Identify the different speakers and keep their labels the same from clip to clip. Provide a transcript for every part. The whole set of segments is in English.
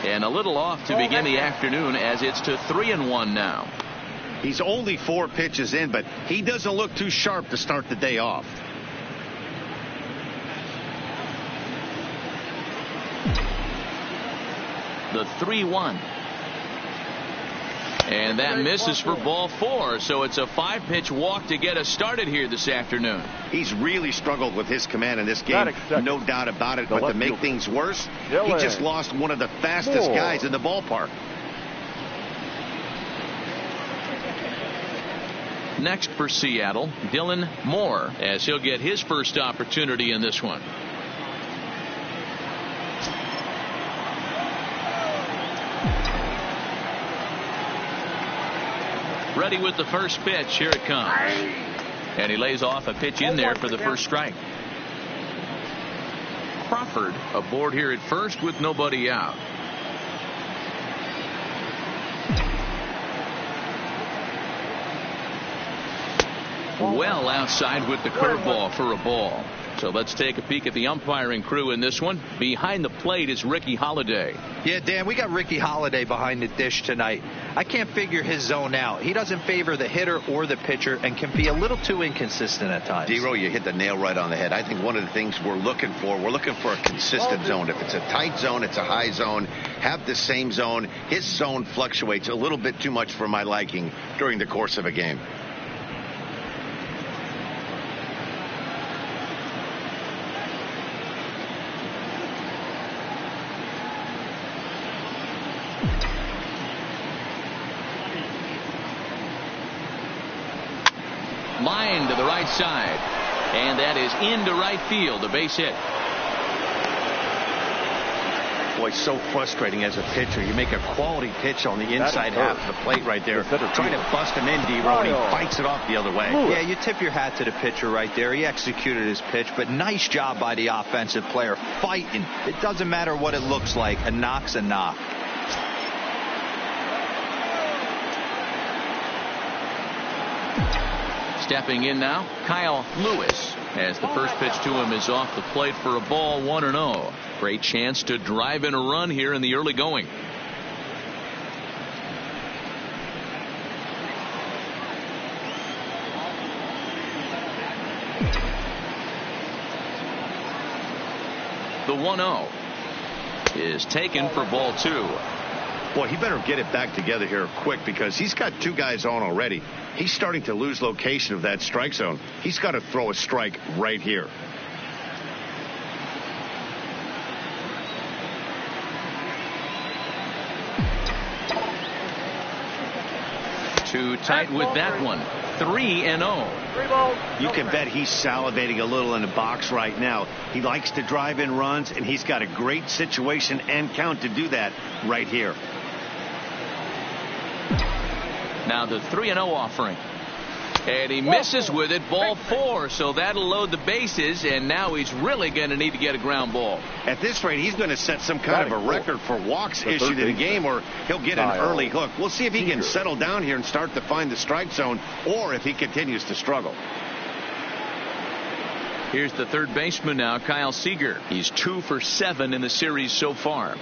Speaker 1: And a little off to begin the afternoon as it's to 3-1 now.
Speaker 2: He's only 4 pitches in, but he doesn't look too sharp to start the day off.
Speaker 1: The 3-1. And that misses for ball 4. So it's a 5-pitch walk to get us started here this afternoon.
Speaker 2: He's really struggled with his command in this game. No doubt about it. But to make things worse, he just lost one of the fastest guys in the ballpark.
Speaker 1: Next for Seattle, Dylan Moore, as he'll get his first opportunity in this one. Ready with the first pitch. Here it comes. And he lays off a pitch in there for the first strike. Crawford aboard here at first with nobody out. Well outside with the curveball for a ball. So let's take a peek at the umpiring crew in this one. Behind the plate is Ricky Holiday.
Speaker 3: Yeah, Dan, we got Ricky Holiday behind the dish tonight. I can't figure his zone out. He doesn't favor the hitter or the pitcher and can be a little too inconsistent at times.
Speaker 2: D-Row, you hit the nail right on the head. I think one of the things we're looking for a consistent zone. If it's a tight zone, it's a high zone. Have the same zone. His zone fluctuates a little bit too much for my liking during the course of a game.
Speaker 1: Line to the right side. And that is into right field. A base hit.
Speaker 2: Boy, so frustrating as a pitcher. You make a quality pitch on the inside half of the plate right there. Trying to bust him in, D-Row, and he fights it off the other way.
Speaker 3: Yeah, you tip your hat to the pitcher right there. He executed his pitch, but nice job by the offensive player fighting. It doesn't matter what it looks like. A knock's a knock.
Speaker 1: Stepping in now, Kyle Lewis, as the first pitch to him is off the plate for a ball, 1-0. Great chance to drive in a run here in the early going. The 1-0 is taken for ball 2.
Speaker 2: Boy, he better get it back together here quick because he's got 2 guys on already. He's starting to lose location of that strike zone. He's got to throw a strike right here.
Speaker 1: Too tight with that one. 3-0.
Speaker 2: You can bet he's salivating a little in the box right now. He likes to drive in runs, and he's got a great situation and count to do that right here.
Speaker 1: Now the 3-0 offering. And he misses with it. Ball 4. So that'll load the bases. And now he's really going to need to get a ground ball.
Speaker 2: At this rate, he's going to set some kind of a record for walks issued in the game, or he'll get an early hook. We'll see if he can settle down here and start to find the strike zone, or if he continues to struggle.
Speaker 1: Here's the third baseman now, Kyle Seager. He's 2 for 7 in the series so far.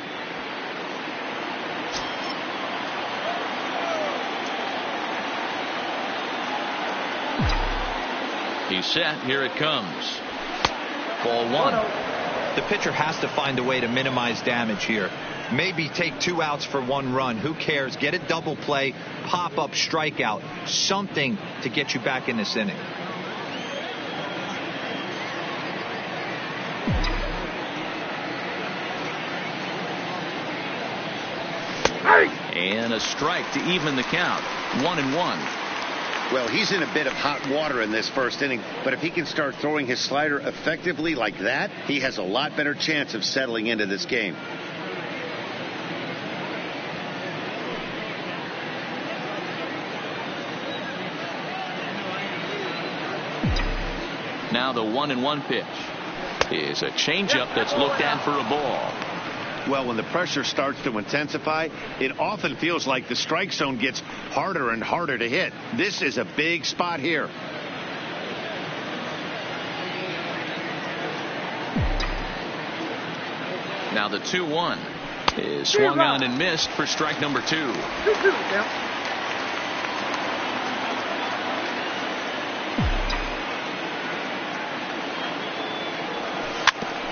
Speaker 1: He's set. Here it comes. Ball 1.
Speaker 3: The pitcher has to find a way to minimize damage here. Maybe take 2 outs for 1 run. Who cares? Get a double play, pop up, strikeout, something to get you back in this inning.
Speaker 1: And a strike to even the count. 1-1.
Speaker 2: Well, he's in a bit of hot water in this first inning, but if he can start throwing his slider effectively like that, he has a lot better chance of settling into this game.
Speaker 1: Now the 1-1 pitch is a changeup that's looked at for a ball.
Speaker 2: Well, when the pressure starts to intensify, it often feels like the strike zone gets harder and harder to hit. This is a big spot here.
Speaker 1: Now the 2-1. is swung on and missed for strike number 2.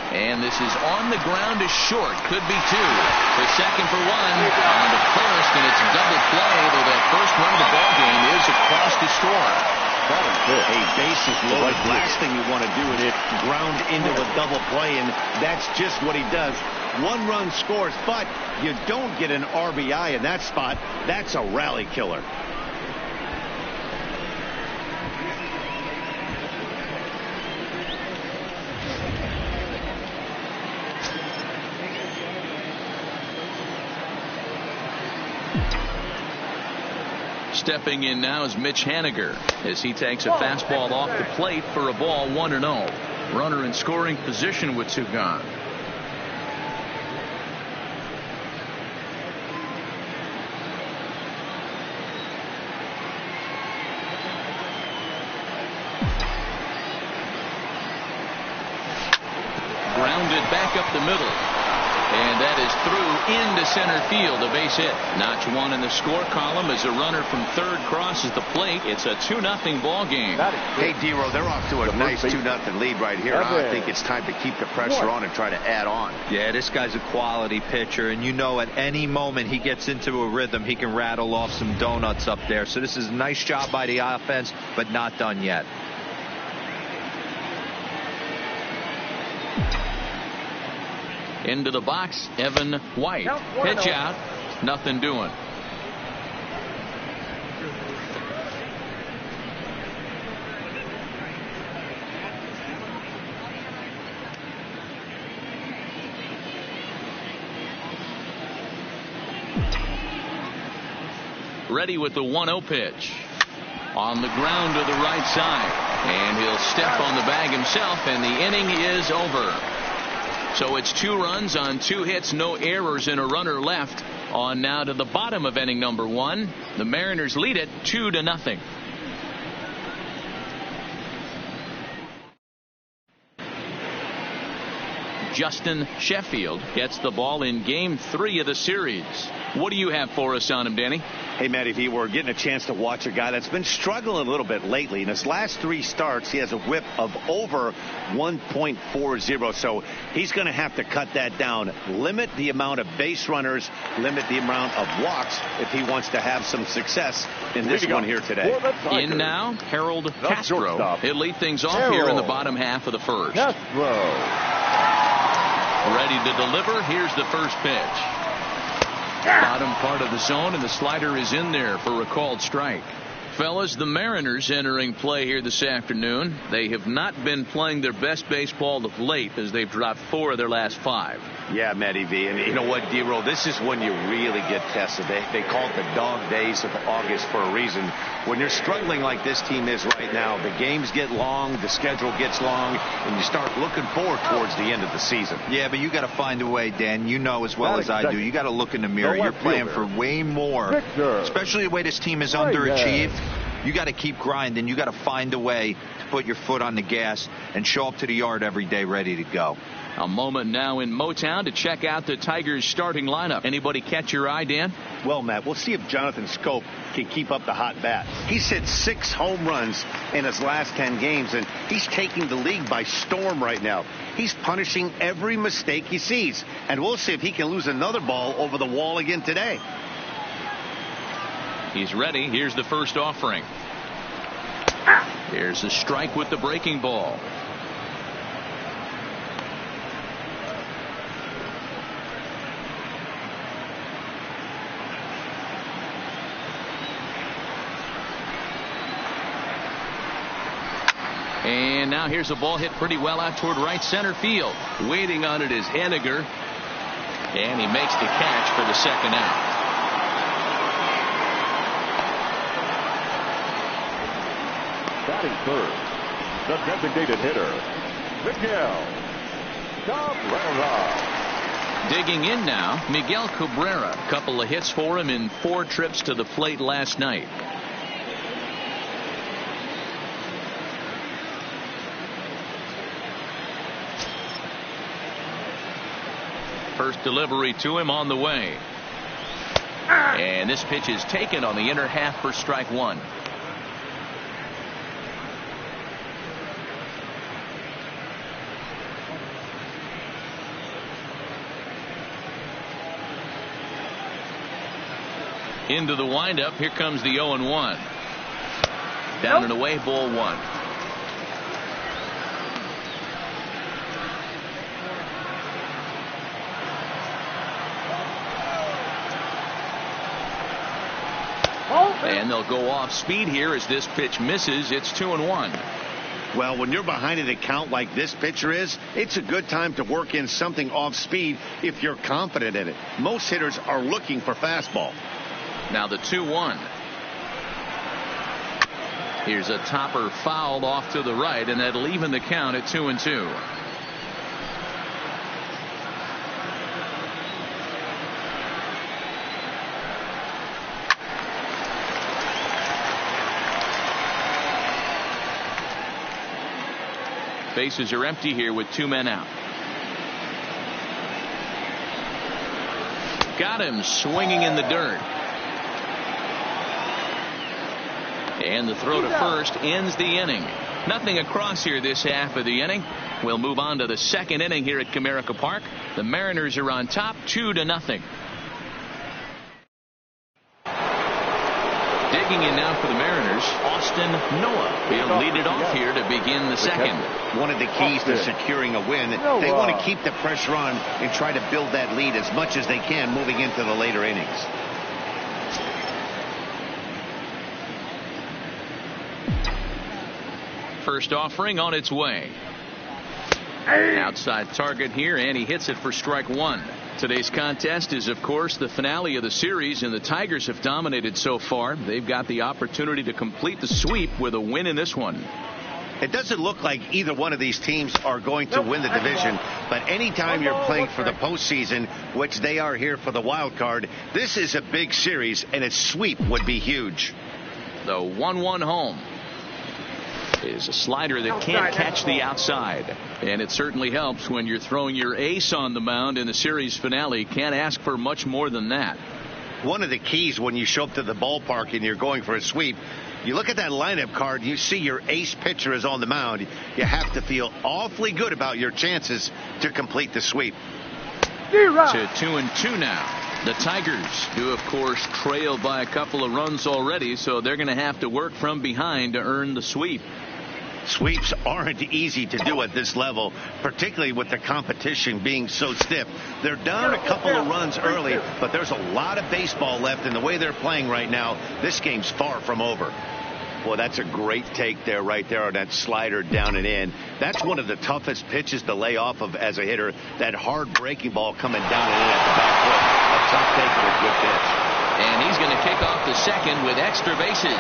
Speaker 1: And this is on the ground to short. Could be 2. The second for 1. On to first, and it's a double play, though that first run of the ball game is across the score.
Speaker 2: A bases loaded. Last thing you want to do is ground into a double play, and that's just what he does. 1 run scores, but you don't get an RBI in that spot. That's a rally killer.
Speaker 1: Stepping in now is Mitch Haniger as he takes a fastball off the plate for a ball, 1-0. Runner in scoring position with 2 gone. Grounded back up the middle. And that is through into center field, a base hit. Notch 1 in the score column as a runner from third crosses the plate. It's a 2-0 ball game.
Speaker 2: Hey, Dero, they're off to a nice 2-0 lead right here. I think it's time to keep the pressure on and try to add on.
Speaker 3: Yeah, this guy's a quality pitcher, and you know at any moment he gets into a rhythm, he can rattle off some donuts up there. So this is a nice job by the offense, but not done yet.
Speaker 1: Into the box, Evan White. Pitch out, nothing doing. Ready with the 1-0 pitch. On the ground to the right side. And he'll step on the bag himself, and the inning is over. So it's 2 runs on 2 hits, no errors, and a runner left. On now to the bottom of inning number 1. The Mariners lead it 2-0. Justin Sheffield gets the ball in game 3 of the series. What do you have for us on him, Danny?
Speaker 2: Hey, Matty V, we're getting a chance to watch a guy that's been struggling a little bit lately. In his last 3 starts, he has a whip of over 1.40, so he's going to have to cut that down. Limit the amount of base runners, limit the amount of walks if he wants to have some success in this one here today.
Speaker 1: In now, Harold Castro. He'll lead things off here in the bottom half of the first. Ready to deliver. Here's the first pitch. Bottom part of the zone, and the slider is in there for a called strike. Fellas, the Mariners entering play here this afternoon. They have not been playing their best baseball of late as they've dropped 4 of their last 5.
Speaker 2: Yeah, Matty V. And you know what, D-Roll? This is when you really get tested. They call it the dog days of August for a reason. When you're struggling like this team is right now, the games get long, the schedule gets long, and you start looking forward towards the end of the season.
Speaker 3: Yeah, but you got to find a way, Dan. You know as well as I do. You got to look in the mirror. You're playing for way more, especially the way this team is underachieved. You got to keep grinding. You got to find a way to put your foot on the gas and show up to the yard every day ready to go.
Speaker 1: A moment now in Motown to check out the Tigers starting lineup. Anybody catch your eye, Dan?
Speaker 2: Well, Matt, we'll see if Jonathan Schoop can keep up the hot bat. He's hit 6 home runs in his last 10 games, and he's taking the league by storm right now. He's punishing every mistake he sees, and we'll see if he can lose another ball over the wall again today.
Speaker 1: He's ready. Here's the first offering. Here's a strike with the breaking ball. And now here's a ball hit pretty well out toward right center field. Waiting on it is Haniger. And he makes the catch for the second out.
Speaker 4: Batting third, the designated hitter, Miguel Cabrera.
Speaker 1: Digging in now, Miguel Cabrera. A couple of hits for him in 4 trips to the plate last night. First delivery to him on the way. And this pitch is taken on the inner half for strike one. Into the windup. Here comes the 0-1. Down and away, ball one. And they'll go off speed here as this pitch misses. It's 2-1.
Speaker 2: Well, when you're behind an account like this pitcher is, it's a good time to work in something off speed if you're confident in it. Most hitters are looking for fastball.
Speaker 1: Now the 2-1. Here's a topper fouled off to the right, and that'll even the count at 2-2. Bases are empty here with two men out. Got him swinging in the dirt. And the throw to first ends the inning. Nothing across here this half of the inning. We'll move on to the second inning here at Comerica Park. The Mariners are on top 2-0. Digging in now for the Mariners, Austin Noah. He'll lead it off here to begin the second.
Speaker 2: One of the keys to securing a win, they want to keep the pressure on and try to build that lead as much as they can moving into the later innings.
Speaker 1: First offering on its way. Outside target here, and he hits it for strike one. Today's contest is, of course, the finale of the series, and the Tigers have dominated so far. They've got the opportunity to complete the sweep with a win in this one.
Speaker 2: It doesn't look like either one of these teams are going to win the division, but anytime you're playing for the postseason, which they are here for the wild card, this is a big series, and a sweep would be huge.
Speaker 1: The 1-1 home is a slider that can't catch the outside, and it certainly helps when you're throwing your ace on the mound in the series finale. Can't ask for much more than that.
Speaker 2: One of the keys when you show up to the ballpark and you're going for a sweep, you look at that lineup card, you see your ace pitcher is on the mound. You have to feel awfully good about your chances to complete the sweep.
Speaker 1: To 2-2 now. The Tigers do, of course, trail by a couple of runs already, so they're going to have to work from behind to earn the sweep.
Speaker 2: Sweeps aren't easy to do at this level, particularly with the competition being so stiff. They're down a couple of runs early, but there's a lot of baseball left in the way they're playing right now. This game's far from over. Boy, that's a great take there, right there on that slider down and in. That's one of the toughest pitches to lay off of as a hitter. That hard breaking ball coming down and in at the back foot. A tough take and a good pitch.
Speaker 1: And he's going to kick off the second with extra bases.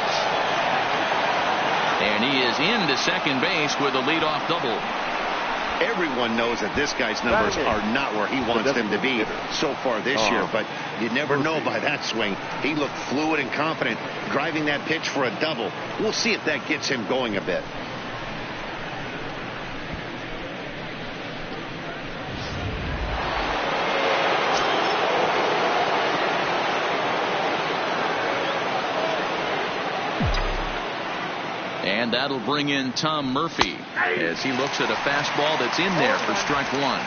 Speaker 1: And he is into second base with a leadoff double.
Speaker 2: Everyone knows that this guy's numbers are not where he wants them to be so far this year, but you never know by that swing. He looked fluid and confident, driving that pitch for a double. We'll see if that gets him going a bit.
Speaker 1: And that'll bring in Tom Murphy as he looks at a fastball that's in there for strike one.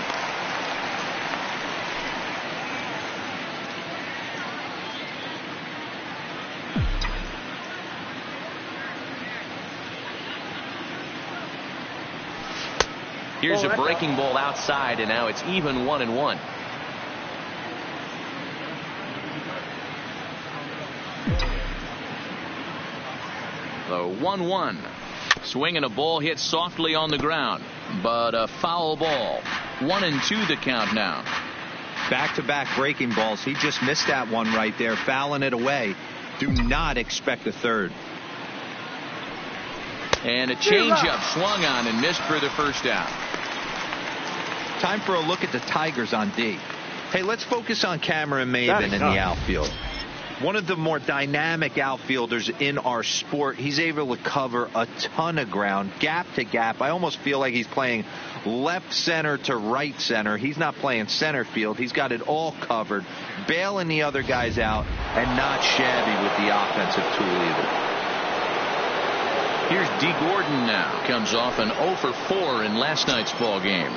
Speaker 1: Here's a breaking ball outside, and now it's even 1-1. The 1-1. Swinging a ball hit softly on the ground, but a foul ball. 1-2 the count now.
Speaker 3: Back-to-back breaking balls. He just missed that one right there, fouling it away. Do not expect a third.
Speaker 1: And a changeup swung on and missed for the first out.
Speaker 3: Time for a look at the Tigers on D. Hey, let's focus on Cameron Maybin in the outfield. One of the more dynamic outfielders in our sport. He's able to cover a ton of ground, gap to gap. I almost feel like he's playing left center to right center. He's not playing center field. He's got it all covered, bailing the other guys out, and not shabby with the offensive tool either.
Speaker 1: Here's D. Gordon now. Comes off an 0 for 4 in last night's ball game.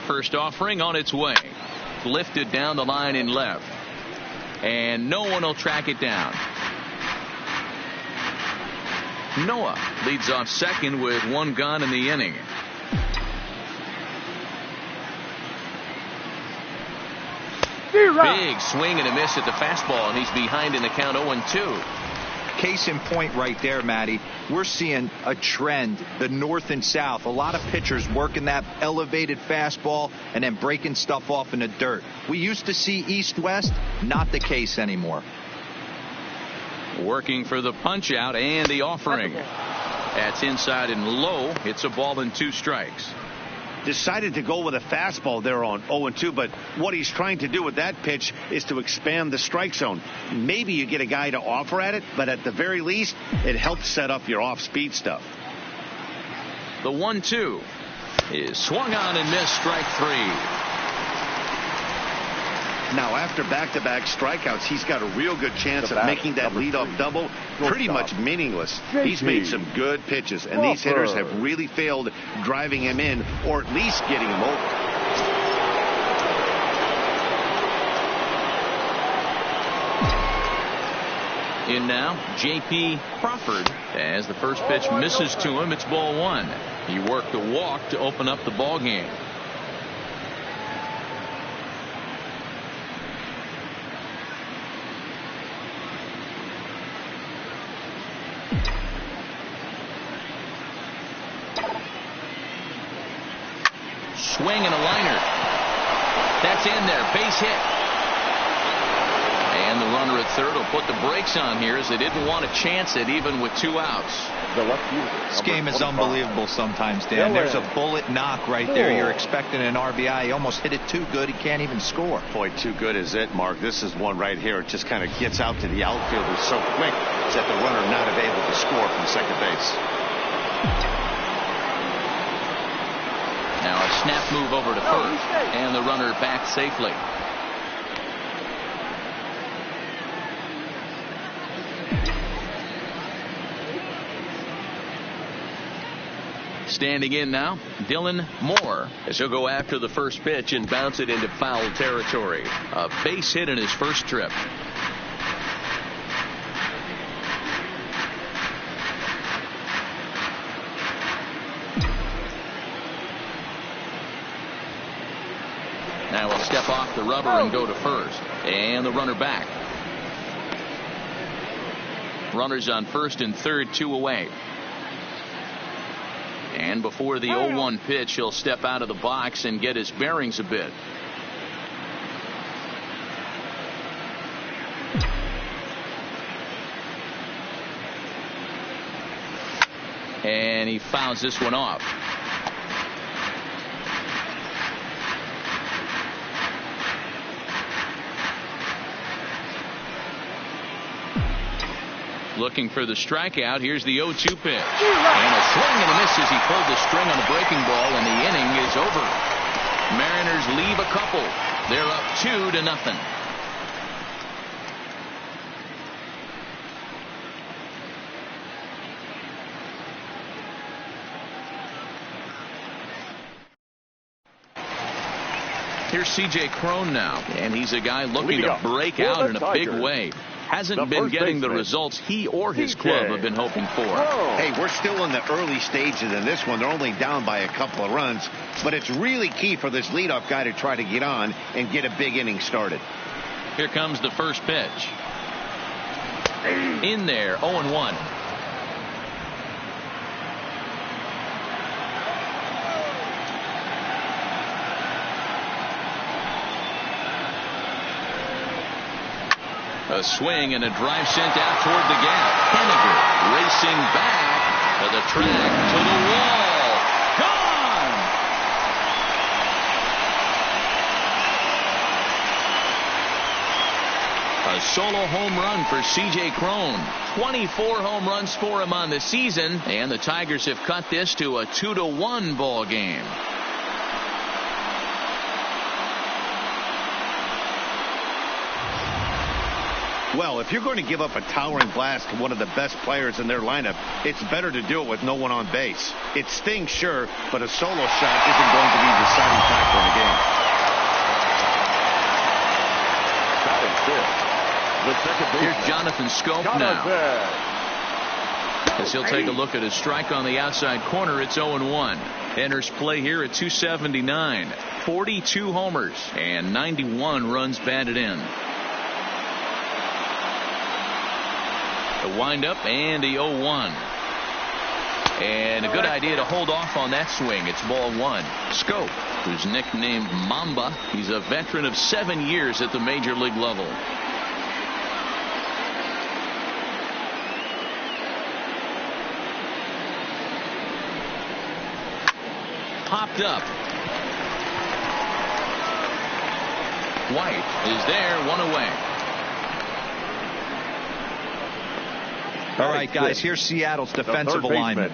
Speaker 1: First offering on its way. Lifted down the line in left. And no one will track it down. Noah leads off second with 1 gone in the inning. Big swing and a miss at the fastball, and he's behind in the count 0-2.
Speaker 3: Case in point right there, Matty. We're seeing a trend, the north and south. A lot of pitchers working that elevated fastball and then breaking stuff off in the dirt. We used to see east-west, not the case anymore.
Speaker 1: Working for the punch out and the offering. That's inside and low. It's a ball and 2 strikes.
Speaker 2: Decided to go with a fastball there on 0-2, but what he's trying to do with that pitch is to expand the strike zone. Maybe you get a guy to offer at it, but at the very least, it helps set up your off-speed stuff.
Speaker 1: The 1-2 is swung on and missed, strike 3.
Speaker 2: Now, after back-to-back strikeouts, he's got a real good chance of making that leadoff double pretty much meaningless. He's made some good pitches, and these hitters have really failed driving him in or at least getting him over.
Speaker 1: In now, J.P. Crawford. As the first pitch misses to him, it's ball 1. He worked a walk to open up the ball game. Swing and a liner. That's in there. Base hit. And the runner at third will put the brakes on here as they didn't want to chance it even with 2 outs.
Speaker 3: This game is unbelievable sometimes, Dan. There's a bullet knock right there. You're expecting an RBI. He almost hit it too good. He can't even score.
Speaker 2: Boy, too good is it, Mark. This is one right here. It just kind of gets out to the outfielder so quick that the runner not able to score from second base.
Speaker 1: Now a snap move over to first, and the runner back safely. Standing in now, Dylan Moore, as he'll go after the first pitch and bounce it into foul territory. A base hit in his first trip. Now he'll step off the rubber and go to first. And the runner back. Runners on first and third, 2 away. And before the 0-1 pitch, he'll step out of the box and get his bearings a bit. And he fouls this one off. Looking for the strikeout. Here's the 0-2 pitch. And a swing and a miss as he pulled the string on a breaking ball, and the inning is over. Mariners leave a couple. They're up 2-0. Here's C.J. Cron now, and he's a guy looking to break out in a big way. Hasn't been getting the results he or his club have been hoping for.
Speaker 2: Hey, we're still in the early stages in this one. They're only down by a couple of runs, but it's really key for this leadoff guy to try to get on and get a big inning started.
Speaker 1: Here comes the first pitch. In there, 0-1. A swing and a drive sent out toward the gap. Henniger racing back to the track, to the wall. Gone! A solo home run for C.J. Cron. 24 home runs for him on the season, and the Tigers have cut this to a 2-1 ball game.
Speaker 2: Well, if you're going to give up a towering blast to one of the best players in their lineup, it's better to do it with no one on base. It stings, sure, but a solo shot isn't going to be the deciding factor in the game.
Speaker 1: Here's Jonathan Schoop now. As he'll take a look at a strike on the outside corner, it's 0-1. Enters play here at 279. 42 homers and 91 runs batted in. A windup and a 0-1. And a good idea to hold off on that swing. It's ball one. Schoop, who's nicknamed Mamba, he's a veteran of 7 years at the major league level. Popped up. White is there, one away.
Speaker 3: All right, guys, here's Seattle's defensive alignment.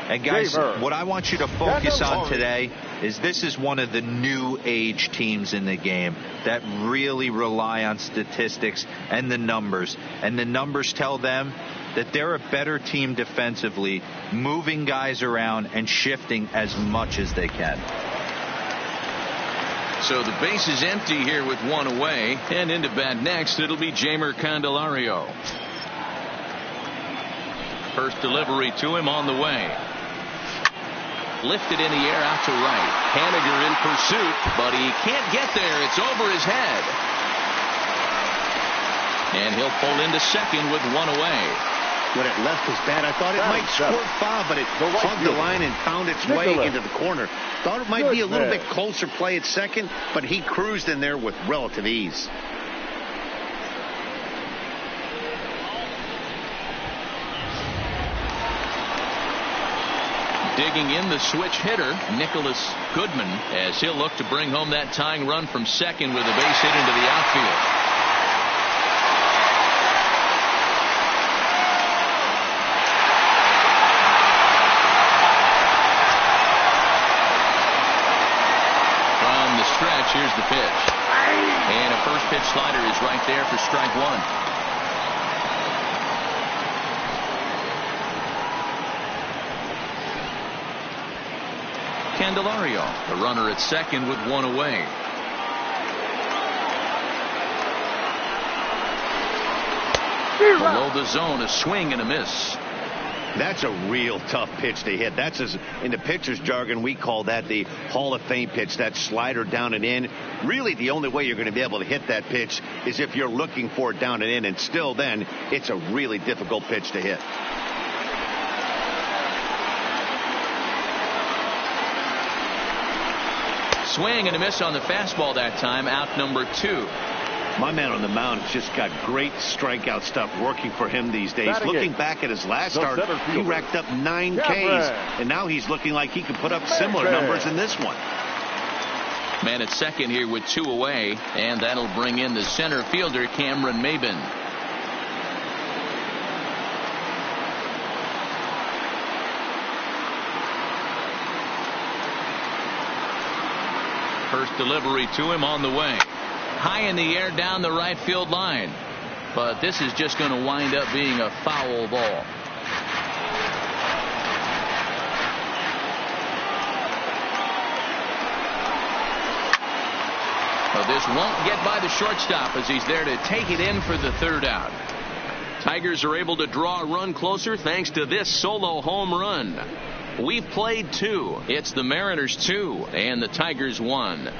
Speaker 3: And, guys, what I want you to focus on today is this is one of the new age teams in the game that really rely on statistics and the numbers. And the numbers tell them that they're a better team defensively, moving guys around and shifting as much as they can.
Speaker 1: So the base is empty here with one away. And into bat next, it'll be Jeimer Candelario. First delivery to him on the way. Lifted in the air out to right. Haniger in pursuit, but he can't get there. It's over his head. And he'll pull into second with one away.
Speaker 2: When it left his bat, I thought it might squirt foul, but it plugged the line and found its way into the corner. Thought it might be a little bit closer play at second, but he cruised in there with relative ease.
Speaker 1: Digging in the switch hitter, Nicholas Goodman, as he'll look to bring home that tying run from second with a base hit into the outfield. From the stretch, here's the pitch. And a first pitch slider is right there for strike one. Candelario, the runner at second with one away. Below the zone, a swing and a miss.
Speaker 2: That's a real tough pitch to hit. That's, in the pitcher's jargon, we call that the Hall of Fame pitch, that slider down and in. Really, the only way you're going to be able to hit that pitch is if you're looking for it down and in, and still then, it's a really difficult pitch to hit.
Speaker 1: Swing and a miss on the fastball that time, out number 2.
Speaker 2: My man on the mound has just got great strikeout stuff working for him these days. Looking back at his last start, he racked up 9 Ks, and now he's looking like he could put up similar numbers in this one.
Speaker 1: Man at second here with 2 away, and that'll bring in the center fielder, Cameron Maybin. First delivery to him on the way. High in the air down the right field line. But this is just going to wind up being a foul ball. Well, this won't get by the shortstop as he's there to take it in for the third out. Tigers are able to draw a run closer thanks to this solo home run. We've played 2. It's the Mariners 2 and the Tigers 1.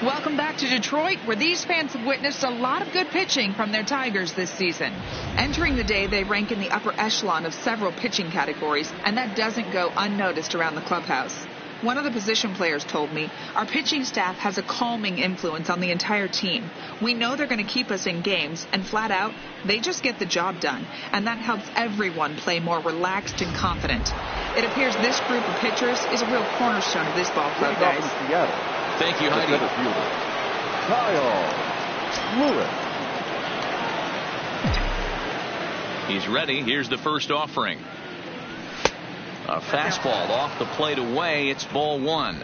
Speaker 5: Welcome back to Detroit, where these fans have witnessed a lot of good pitching from their Tigers this season. Entering the day, they rank in the upper echelon of several pitching categories, and that doesn't go unnoticed around the clubhouse. One of the position players told me, our pitching staff has a calming influence on the entire team. We know they're going to keep us in games, and flat out, they just get the job done, and that helps everyone play more relaxed and confident. It appears this group of pitchers is a real cornerstone of this ball club, guys.
Speaker 1: Thank you, Heidi.
Speaker 4: Kyle Lewis.
Speaker 1: He's ready. Here's the first offering. A fastball off the plate away. It's ball one.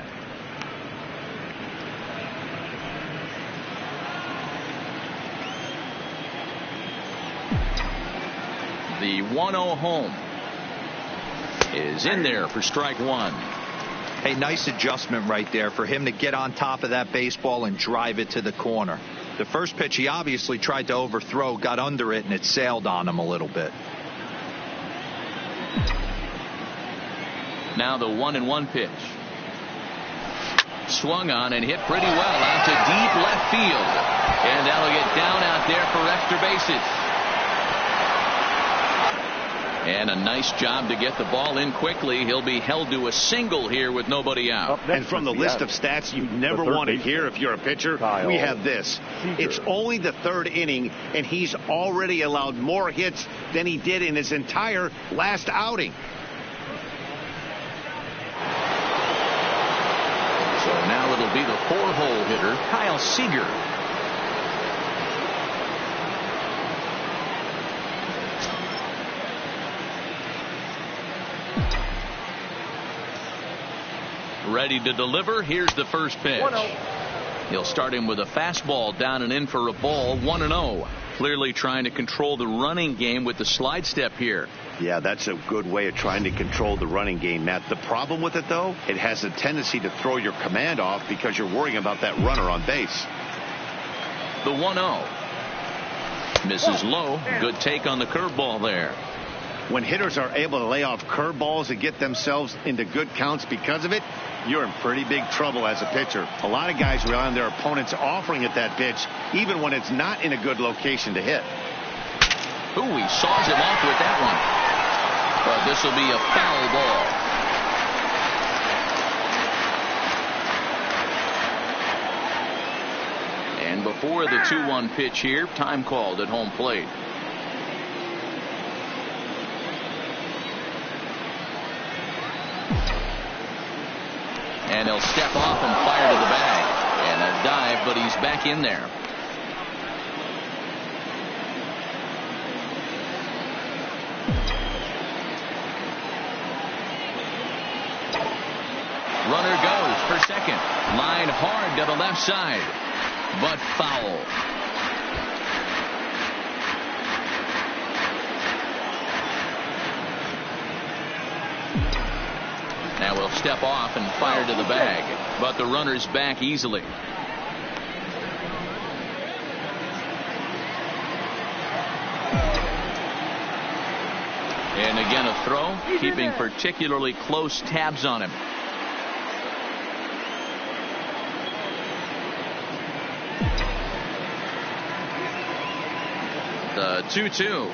Speaker 1: The 1-0 home is in there for strike one.
Speaker 3: Hey, nice adjustment right there for him to get on top of that baseball and drive it to the corner. The first pitch he obviously tried to overthrow, got under it, and it sailed on him a little bit.
Speaker 1: Now the 1-1 pitch. Swung on and hit pretty well out to deep left field. And that'll get down out there for extra bases. And a nice job to get the ball in quickly. He'll be held to a single here with nobody out.
Speaker 2: And from the list of stats you never want to hear if you're a pitcher, we have this. It's only the third inning, and he's already allowed more hits than he did in his entire last outing.
Speaker 1: So now it'll be the 4-hole hitter, Kyle Seager. Ready to deliver. Here's the first pitch. 1-0. He'll start him with a fastball down and in for a ball. 1-0. Clearly trying to control the running game with the slide step here.
Speaker 2: Yeah, that's a good way of trying to control the running game, Matt. The problem with it, though, it has a tendency to throw your command off because you're worrying about that runner on base.
Speaker 1: The 1-0. Misses low. Good take on the curveball there.
Speaker 2: When hitters are able to lay off curveballs and get themselves into good counts because of it, you're in pretty big trouble as a pitcher. A lot of guys rely on their opponents offering at that pitch, even when it's not in a good location to hit.
Speaker 1: Ooh, he saws him off with that one. But this will be a foul ball. And before the 2-1 pitch here, time called at home plate. And he'll step off and fire to the bag. And a dive, but he's back in there. Runner goes for second. Line hard to the left side. But foul. Now we'll step off and fire to the bag. But the runner's back easily. And again a throw, keeping particularly close tabs on him. The 2-2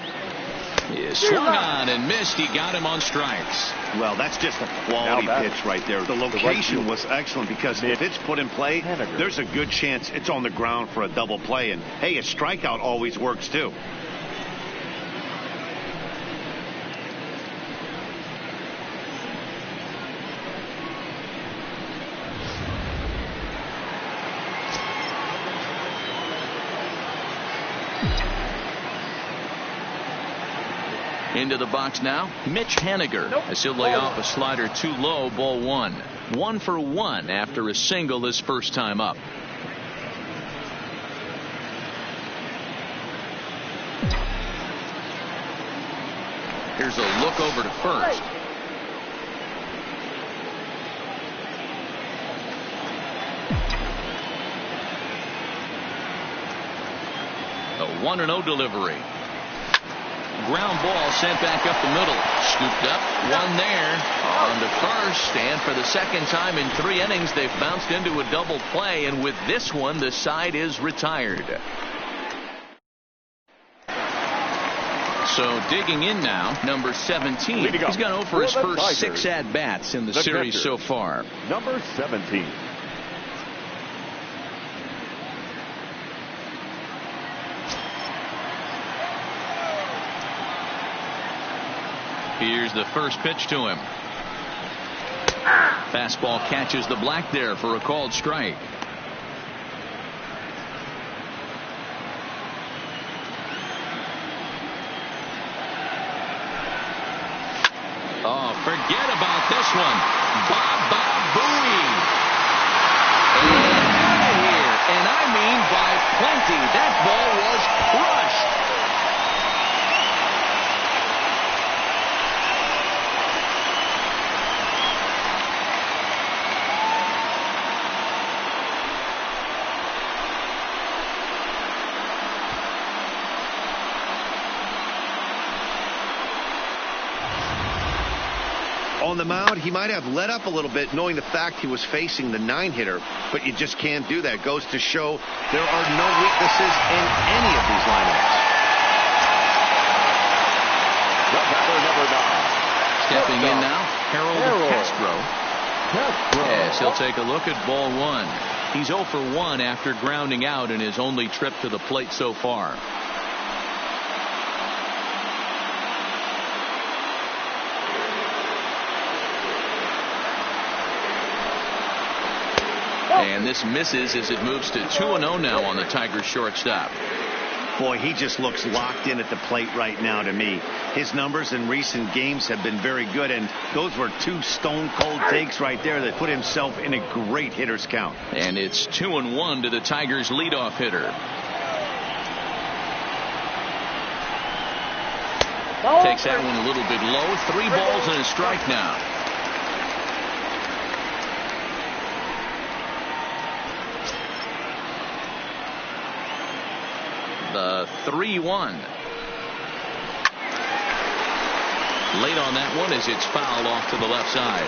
Speaker 1: is swung on and missed. He got him on strikes.
Speaker 2: Well, that's just a quality pitch right there. The location was excellent because if it's put in play, there's a good chance it's on the ground for a double play. And, hey, a strikeout always works, too.
Speaker 1: Into the box now, Mitch Haniger. As he'll lay off a slider too low, ball one. 1 for 1 after a single his first time up. Here's a look over to first. A 1-0 delivery. Ground ball sent back up the middle. Scooped up, one there on to first, and for the second time in 3 innings they've bounced into a double play, and with this one the side is retired. So digging in now, number 17. He's gone over his first 6 at-bats in the series so far.
Speaker 4: Number 17.
Speaker 1: Here's the first pitch to him. Fastball catches the black there for a called strike. Oh, forget about this one. Baba Booey. And out of here. And I mean by plenty. That ball was crushed.
Speaker 2: On the mound, he might have let up a little bit knowing the fact he was facing the 9-hitter, but you just can't do that. Goes to show there are no weaknesses in any of these lineups.
Speaker 4: The batter, number 9.
Speaker 1: Stepping in now, Harold Castro. Yes, he'll take a look at ball 1. He's 0 for 1 after grounding out in his only trip to the plate so far. And this misses as it moves to 2-0 now on the Tigers shortstop.
Speaker 2: Boy, he just looks locked in at the plate right now to me. His numbers in recent games have been very good, and those were 2 stone-cold takes right there that put himself in a great hitter's count.
Speaker 1: And it's 2-1 to the Tigers' leadoff hitter. Takes that one a little bit low. 3 balls and a strike now. The 3-1. Late on that one as it's fouled off to the left side.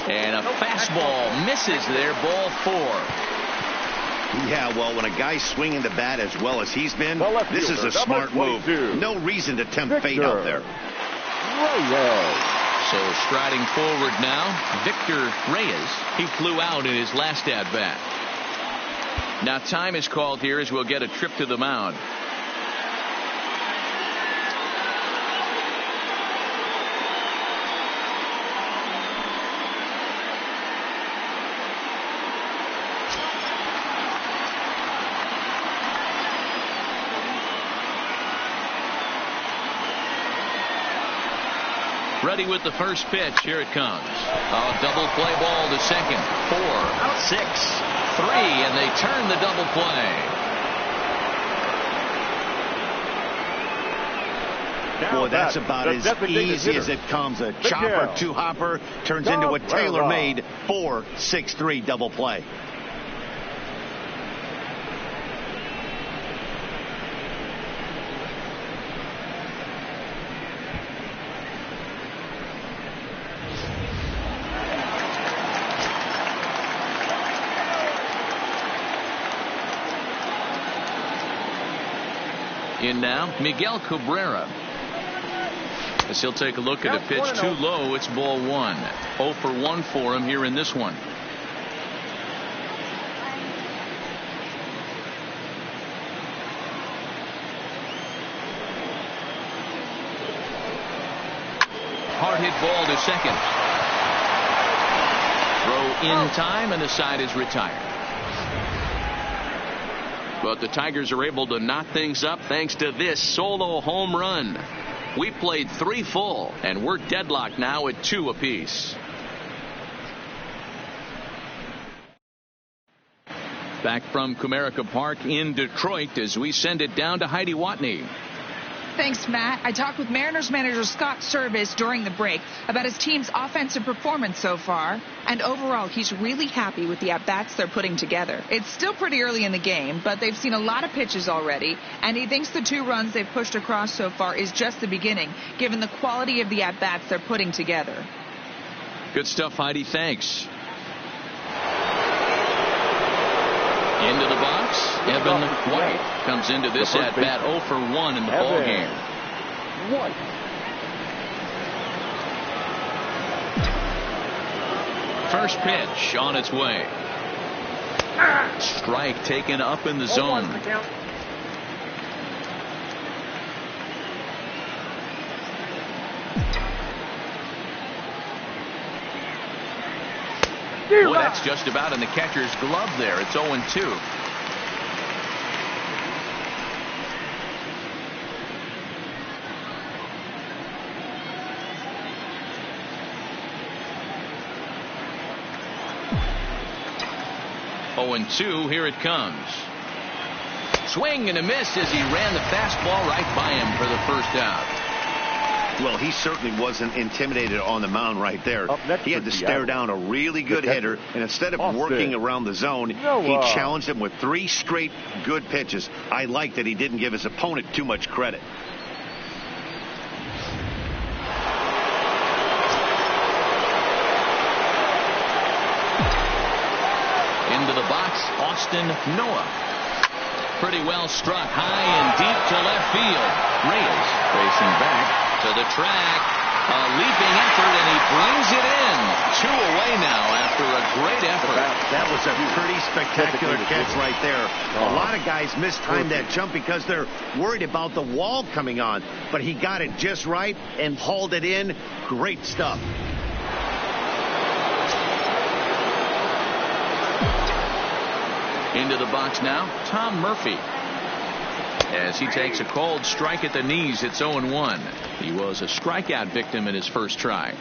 Speaker 1: And a fastball misses there, ball 4.
Speaker 2: Yeah, well, when a guy's swinging the bat as well as he's been, this is a smart move. No reason to tempt fate out there.
Speaker 1: So striding forward now, Victor Reyes. He flew out in his last at-bat. Now time is called here as we'll get a trip to the mound. Ready with the first pitch. Here it comes. A double play ball to second. 4, 6, 3, and they turn the double play.
Speaker 2: Boy, that's about as easy as it comes. A chopper, 2-hopper turns into a tailor-made 4-6-3 double play.
Speaker 1: In now, Miguel Cabrera. As he'll take a look at a pitch too low, it's ball 1. 0 for 1 for him here in this one. Hard hit ball to second. Throw in time, and the side is retired. But the Tigers are able to knot things up thanks to this solo home run. We played 3 full, and we're deadlocked now at 2 apiece. Back from Comerica Park in Detroit as we send it down to Heidi Watney.
Speaker 5: Thanks, Matt. I talked with Mariners manager Scott Service during the break about his team's offensive performance so far. And overall, he's really happy with the at-bats they're putting together. It's still pretty early in the game, but they've seen a lot of pitches already. And he thinks the 2 runs they've pushed across so far is just the beginning, given the quality of the at-bats they're putting together.
Speaker 1: Good stuff, Heidi. Thanks. Into the box, Evan White comes into this at-bat 0 for 1 in the ballgame. First pitch on its way. Strike taken up in the zone. Boy, that's just about in the catcher's glove there. It's 0-2. And 2, here it comes. Swing and a miss as he ran the fastball right by him for the first out.
Speaker 2: Well, he certainly wasn't intimidated on the mound right there. He had to stare down a really good hitter, and instead of working around the zone, he challenged him with 3 straight good pitches. I like that he didn't give his opponent too much credit.
Speaker 1: Into the box, Austin Noah. Pretty well struck high and deep to left field. Reyes racing back to the track. A leaping effort, and he brings it in. 2 away now after a great effort.
Speaker 2: That was a pretty spectacular catch right there. A lot of guys mistimed that jump because they're worried about the wall coming on. But he got it just right and hauled it in. Great stuff.
Speaker 1: Into the box now, Tom Murphy. As he takes a cold strike at the knees, it's 0-1. He was a strikeout victim in his first try.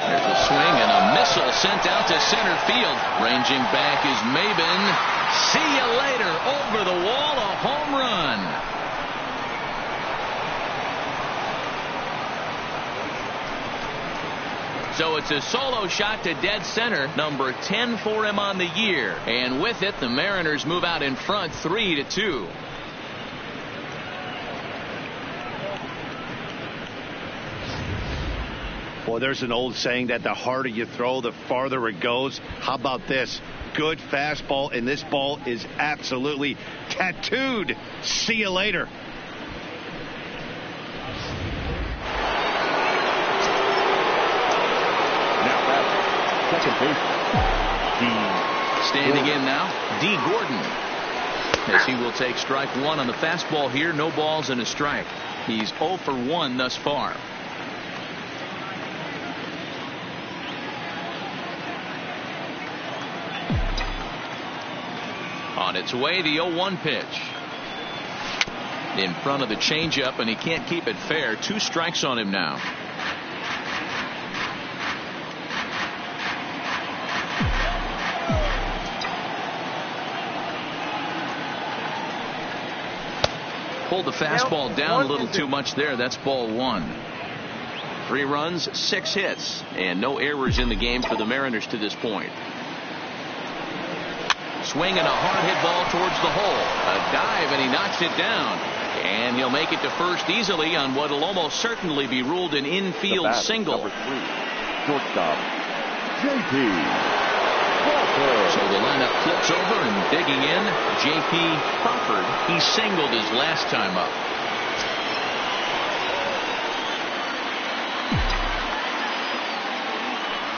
Speaker 1: There's a swing and a missile sent out to center field. Ranging back is Maben. See you later. Over the wall, a home run. So it's a solo shot to dead center, number 10 for him on the year. And with it, the Mariners move out in front 3-2.
Speaker 2: Well, there's an old saying that the harder you throw, the farther it goes. How about this? Good fastball, and this ball is absolutely tattooed. See you later.
Speaker 4: Second baseman,
Speaker 1: standing in now, D. Gordon. As he will take strike 1 on the fastball here. No balls and a strike. He's 0 for 1 thus far. On its way, the 0-1 pitch. In front of the changeup, and he can't keep it fair. 2 strikes on him now. Pulled the fastball down a little too much there. That's ball 1. 3 runs, 6 hits, and no errors in the game for the Mariners to this point. Swing and a hard hit ball towards the hole. A dive, and he knocks it down. And he'll make it to first easily on what will almost certainly be ruled an infield single.
Speaker 4: Number 3, shortstop, J.P.
Speaker 1: So the lineup flips over, and digging in, J.P. Crawford. He singled his last time up.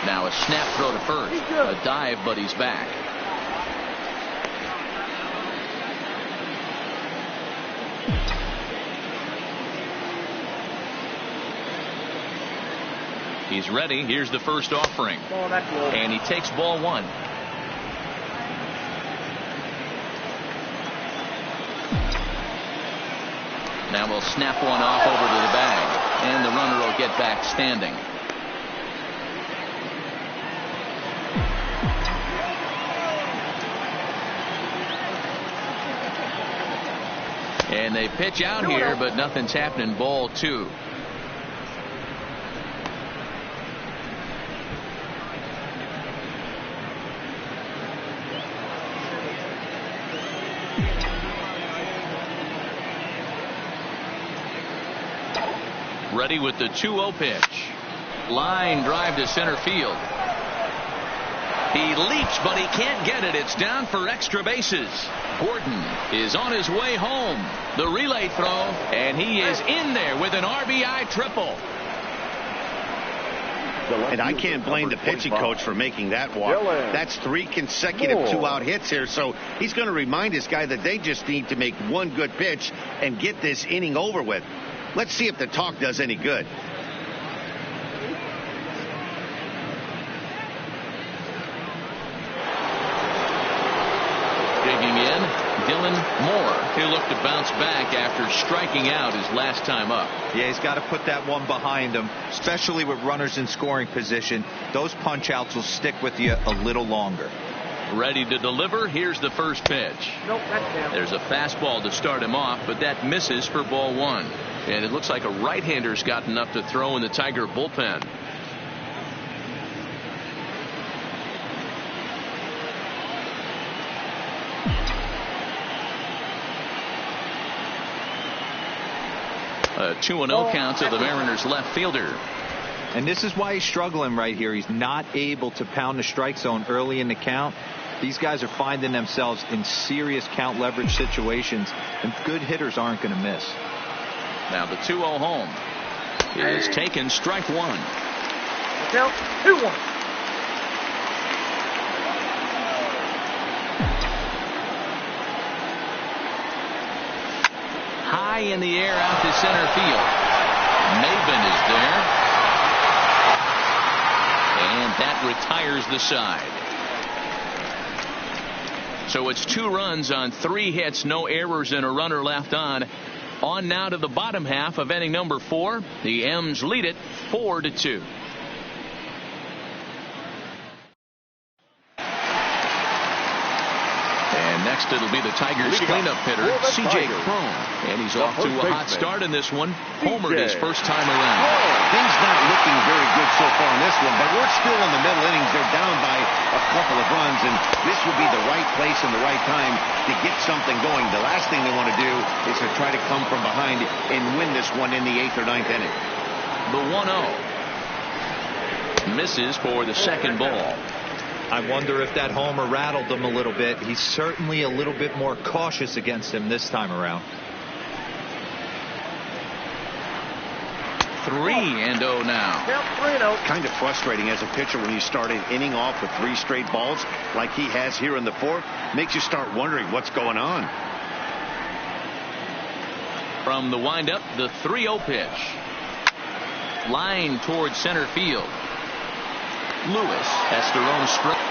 Speaker 1: Now a snap throw to first. A dive, but he's back. He's ready. Here's the first offering. And he takes ball 1. Now we'll snap one off over to the bag. And the runner will get back standing. And they pitch out here, but nothing's happening. Ball 2. Ready with the 2-0 pitch. Line drive to center field. He leaps, but he can't get it. It's down for extra bases. Gordon is on his way home. The relay throw, and he is in there with an RBI triple.
Speaker 2: And I can't blame the pitching coach for making that walk. That's 3 consecutive 2-out hits here. So he's going to remind this guy that they just need to make one good pitch and get this inning over with. Let's see if the talk does any good.
Speaker 1: Digging in, Dylan Moore. He'll look to bounce back after striking out his last time up.
Speaker 3: Yeah, he's got to put that one behind him, especially with runners in scoring position. Those punch outs will stick with you a little longer.
Speaker 1: Ready to deliver. Here's the first pitch. There's a fastball to start him off, but that misses for ball 1. And it looks like a right-hander's got enough to throw in the Tiger bullpen. A 2-0 count to the Mariners left fielder.
Speaker 3: And this is why he's struggling right here. He's not able to pound the strike zone early in the count. These guys are finding themselves in serious count leverage situations, and good hitters aren't going to miss.
Speaker 1: Now the 2-0 home is taken, strike 1.
Speaker 4: Count 2-1.
Speaker 1: High in the air out to center field. Maben is there. And that retires the side. So it's 2 runs on 3 hits, no errors, and a runner left on. On now to the bottom half of inning number 4. The M's lead it 4-2. Next it'll be the Tigers cleanup hitter, C.J. Cron. And he's off to a hot start in this one. Homered his first time around.
Speaker 2: Things not looking very good so far in this one, but we're still in the middle innings. They're down by a couple of runs, and this would be the right place and the right time to get something going. The last thing they want to do is to try to come from behind and win this one in the 8th or 9th inning.
Speaker 1: The 1-0. Misses for the second ball.
Speaker 3: I wonder if that homer rattled him a little bit. He's certainly a little bit more cautious against him this time around.
Speaker 1: 3-0 now.
Speaker 4: Count 3-0.
Speaker 2: Kind of frustrating as a pitcher when you start an inning off with 3 straight balls like he has here in the 4th. Makes you start wondering what's going on.
Speaker 1: From the windup, the 3-0 pitch. Line towards center field. Lewis has to roam straight.